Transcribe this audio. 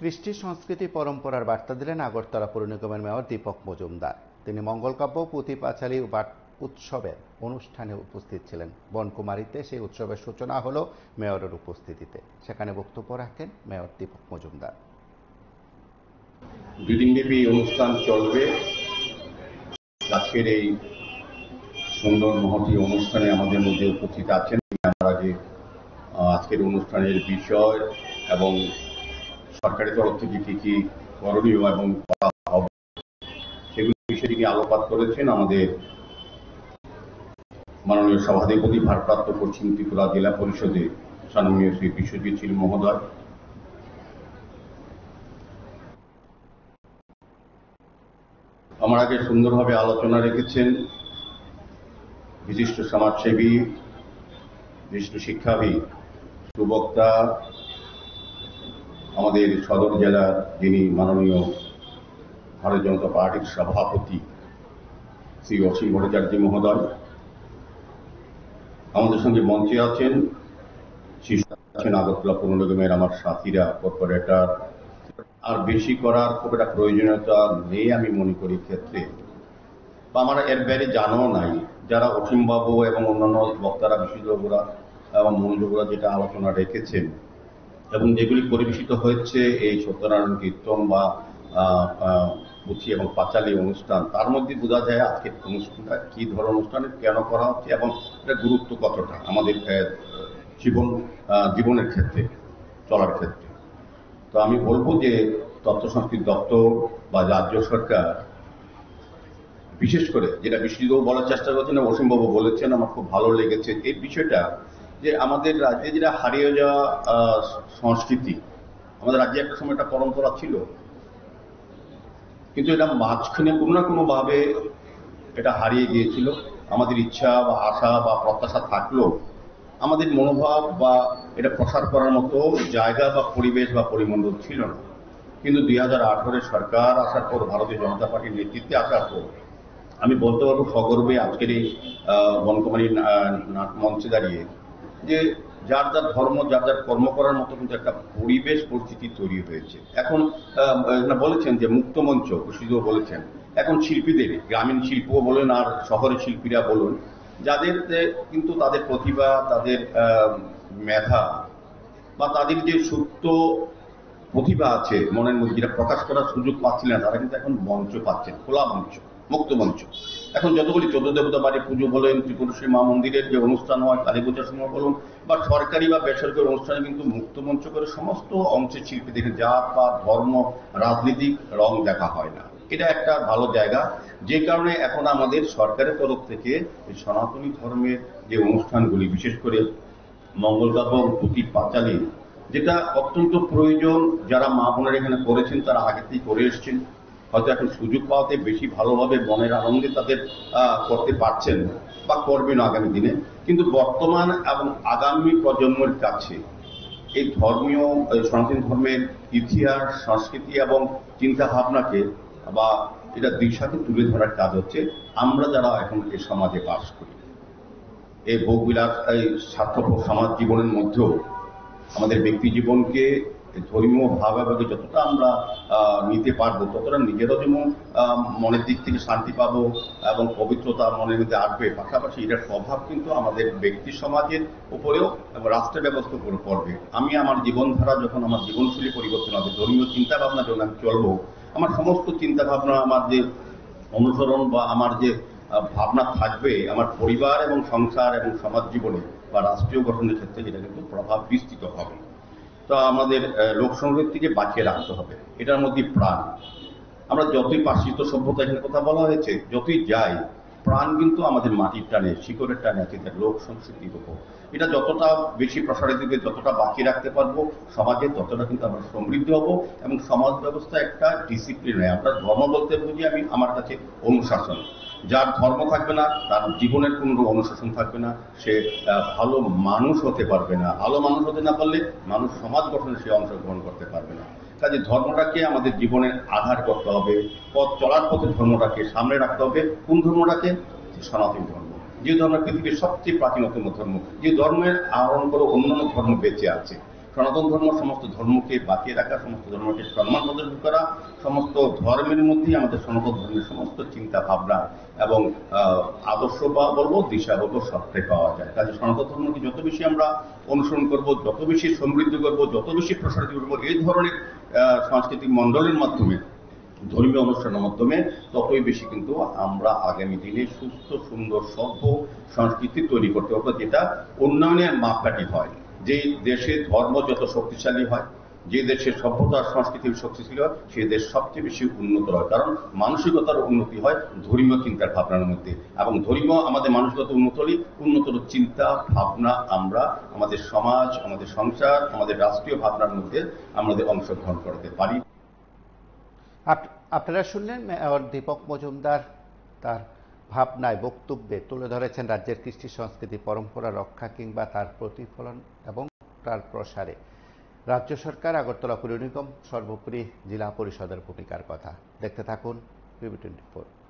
কৃষ্টি সংস্কৃতি পরম্পরার বার্তা দিলেন আগরতলা পৌর নিগমের মেয়র দীপক মজুমদার। তিনি মঙ্গলকাব্য পুঁথি পাঁচালী উৎসবের অনুষ্ঠানে উপস্থিত ছিলেন। বনকুমারীতে সেই উৎসবের সূচনা হলো মেয়রের উপস্থিতিতে। সেখানে বক্তব্য রাখেন মেয়র দীপক মজুমদার। দুদিনব্যাপী অনুষ্ঠান চলবে। আজকের এই সুন্দর মহতী অনুষ্ঠানে আমাদের মধ্যে উপস্থিত আছেন। আমরা যে আজকের অনুষ্ঠানের বিষয় এবং সরকারের তরফ থেকে কি কি করণীয় এবং করা হবে সেগুলো বিষয়ে নিয়ে আলোকপাত করেছেন আমাদের মাননীয় সভাধিপতি ভারপ্রাপ্ত পশ্চিম ত্রিপুরা জেলা পরিষদের সম্মানীয় শ্রী বিশ্বজিৎ শীল মহোদয়। আমার আগে সুন্দরভাবে আলোচনা রেখেছেন বিশিষ্ট সমাজসেবী, বিশিষ্ট শিক্ষাবিদ, সুবক্তা, আমাদের সদর জেলার যিনি মাননীয় ভারতীয় জনতা পার্টির সভাপতি শ্রী অসীম ভট্টাচার্য মহোদয়। আমাদের সঙ্গে মঞ্চে আছেন আগরতলা পৌর নিগমের আমার সাথীরা, কর্পোরেটর। আর বেশি করার খুব একটা প্রয়োজনীয়তা নেই আমি মনে করি ক্ষেত্রে, বা আমার এর বাইরে জানাও নাই। যারা অসীমবাবু এবং অন্যান্য বক্তারা, বিশেষজ্ঞরা এবং মনোযোগরা যেটা আলোচনা রেখেছেন এবং যেগুলি পরিবেশিত হয়েছে এই সত্যনারায়ণ কীর্তন বা পুঁথি এবং পাঁচালী অনুষ্ঠান, তার মধ্যে বোঝা যায় আজকের অনুষ্ঠানটা কি ধরনের অনুষ্ঠানে কেন করা হচ্ছে এবং এটা গুরুত্ব কতটা আমাদের জীবনের ক্ষেত্রে, চলার ক্ষেত্রে। তো আমি বলবো যে তথ্য সংস্কৃতি দপ্তর বা রাজ্য সরকার বিশেষ করে যেটা বিশ্বজিৎবাবু বলার চেষ্টা করছেন, অসীমবাবু বলেছেন, আমার খুব ভালো লেগেছে এই বিষয়টা, যে আমাদের রাজ্যে যেটা হারিয়ে যাওয়া সংস্কৃতি, আমাদের রাজ্যে একটা সময় একটা পরম্পরা ছিল, কিন্তু এটা মাঝখানে কোনো না কোনো ভাবে এটা হারিয়ে গিয়েছিল। আমাদের ইচ্ছা বা আশা বা প্রত্যাশা থাকলেও আমাদের মনোভাব বা এটা প্রসার করার মতো জায়গা বা পরিবেশ বা পরিমণ্ডল ছিল না। কিন্তু 2018 সরকার আসার পর, ভারতীয় জনতা পার্টির নেতৃত্বে আসার পর, আমি বলতে পারবো সগর্বে আজকের এই বনকুমারী মঞ্চে দাঁড়িয়ে যে যার যার ধর্ম, যার যার কর্ম করার মতো কিন্তু একটা পরিবেশ পরিস্থিতি তৈরি হয়েছে। এখন বলেছেন যে মুক্ত মঞ্চ, সুযোগ বলেছেন, এখন শিল্পীদের, গ্রামীণ শিল্প বলুন আর শহরের শিল্পীরা বলুন, যাদের কিন্তু তাদের প্রতিভা, তাদের মেধা বা তাদের যে সুপ্ত প্রতিভা আছে মনের মধ্যে, যেটা প্রকাশ করার সুযোগ পাচ্ছিলেন, তারা কিন্তু এখন মঞ্চ পাচ্ছেন, খোলা মঞ্চ, মুক্ত মঞ্চ। এখন যতগুলি 14 দেবতা বাড়ি পুজো বলেন, ত্রিপুরেশ্বরী মা মন্দিরের যে অনুষ্ঠান হয়, কালী পূজার সময় বলুন, বা সরকারি বা বেসরকারি অনুষ্ঠানে কিন্তু মুক্ত মঞ্চ করে সমস্ত অংশের শিল্পীদের জাত বা ধর্ম, রাজনৈতিক রং দেখা হয় না। এটা একটা ভালো জায়গা, যে কারণে এখন আমাদের সরকারের তরফ থেকে এই সনাতনী ধর্মের যে অনুষ্ঠানগুলি, বিশেষ করে মঙ্গলকাব্য, পুঁথি পাঁচালী, যেটা অত্যন্ত প্রয়োজন, যারা মা বোনেরা এখানে করেছেন তারা আগে থেকেই করে এসছেন, হয়তো এখন সুযোগ পাওয়াতে বেশি ভালোভাবে মনের আনন্দে তাদের করতে পারছেন বা করবেন আগামী দিনে। কিন্তু বর্তমান এবং আগামী প্রজন্মের কাছে এই ধর্মীয়, সনাতন ধর্মের ইতিহাস, সংস্কৃতি এবং চিন্তা ভাবনাকে বা এটা দিশাকে তুলে ধরার কাজ হচ্ছে আমরা যারা এখন এই সমাজে বাস করি। এই ভোগবিলাস, এই স্বার্থপর সমাজ জীবনের মধ্যেও আমাদের ব্যক্তি জীবনকে ধর্মীয় ভাবাবেগে যতটা আমরা নিতে পারবো, ততটা নিজেরও যেমন মনের দিক থেকে শান্তি পাবো এবং পবিত্রতা মনের মধ্যে আসবে। পাশাপাশি এটার প্রভাব কিন্তু আমাদের ব্যক্তি সমাজের উপরেও এবং রাষ্ট্র ব্যবস্থার উপরে পড়বে। আমি আমার জীবনধারা যখন, আমার জীবনশৈলী পরিবর্তন হবে, ধর্মীয় চিন্তা ভাবনা যখন আমি চলবো, আমার সমস্ত চিন্তা ভাবনা, আমার যে অনুসরণ বা আমার যে ভাবনা থাকবে আমার পরিবার এবং সংসার এবং সমাজ জীবনে বা রাষ্ট্রীয় গঠনের ক্ষেত্রে, যেটা কিন্তু প্রভাব বিস্তৃত হবে। তো আমাদের লোক সংস্কৃতিকে বাঁচিয়ে রাখতে হবে, এটার মধ্যে প্রাণ। আমরা যতই পাশ্চাত্য সভ্যতা, এখানে কথা বলা হয়েছে, যতই যাই, প্রাণ কিন্তু আমাদের মাটির টানে, শিকড়ের টানে আছে লোক সংস্কৃতির উপর। এটা যতটা বেশি প্রসারিত হবে, যতটা বাঁচিয়ে রাখতে পারবো সমাজে, ততটা কিন্তু আমরা সমৃদ্ধ হব এবং সমাজ ব্যবস্থা একটা ডিসিপ্লিন হয়। আমরা ধর্ম বলতে বুঝি আমি, আমার কাছে অনুশাসন। যার ধর্ম থাকবে না, তার জীবনের কোনো অনুশাসন থাকবে না, সে ভালো মানুষ হতে পারবে না। ভালো মানুষ হতে না পারলে মানুষ সমাজ গঠনে সে অংশগ্রহণ করতে পারবে না। কাজে ধর্মটাকে আমাদের জীবনের আধার করতে হবে, পথ চলার পথে ধর্মটাকে সামনে রাখতে হবে। কোন ধর্মটাকে? সনাতন ধর্ম, যে ধর্ম পৃথিবীর সবচেয়ে প্রাচীনতম ধর্ম, যে ধর্মের আহরণ করে অন্যান্য ধর্ম বেঁচে আছে। সনাতন ধর্ম সমস্ত ধর্মকে বাঁচিয়ে রাখা, সমস্ত ধর্মকে সম্মান প্রদর্শন করা, সমস্ত ধর্মের মধ্যেই আমাদের সনাতন ধর্মের সমস্ত চিন্তা ভাবনা এবং আদর্শ বা বলবো দিশা বলবো সবটাই পাওয়া যায়। কাজে সনাতন ধর্মকে যত বেশি আমরা অনুসরণ করব, যত বেশি সমৃদ্ধ করব, যত বেশি প্রসারিত করবো এই ধরনের সাংস্কৃতিক মণ্ডলের মাধ্যমে, ধর্মীয় অনুষ্ঠানের মাধ্যমে, ততই বেশি কিন্তু আমরা আগামী দিনে সুস্থ সুন্দর সভ্য সংস্কৃতি তৈরি করতে পারবো, যেটা উন্নয়নের মাপকাঠি হয়। যে দেশে ধর্ম যত শক্তিশালী হয়, যে দেশের সভ্যতা সংস্কৃতির শক্তিশালী হয়, সেই দেশ সবচেয়ে বেশি উন্নত হয়। কারণ মানসিকতার উন্নতি হয় ধর্মীয় চিন্তার ভাবনার মধ্যে, এবং ধর্মীয় আমাদের মানসিকতা উন্নত হলে উন্নতর চিন্তা ভাবনা আমরা আমাদের সমাজ, আমাদের সংসার, আমাদের রাষ্ট্রীয় ভাবনার মধ্যে আমাদের অংশগ্রহণ করতে পারি। আপনারা শুনলেন মেয়র দীপক মজুমদার তার ভাবনায় বক্তব্যে তুলে ধরেছেন রাজ্যের কৃষ্টি সংস্কৃতি পরম্পরা রক্ষা কিংবা তার প্রতিফলন এবং তার প্রসারে রাজ্য সরকার, আগরতলা পুর নিগম, সর্বোপরি জেলা পরিষদের ভূমিকার কথা। দেখতে থাকুন PB24।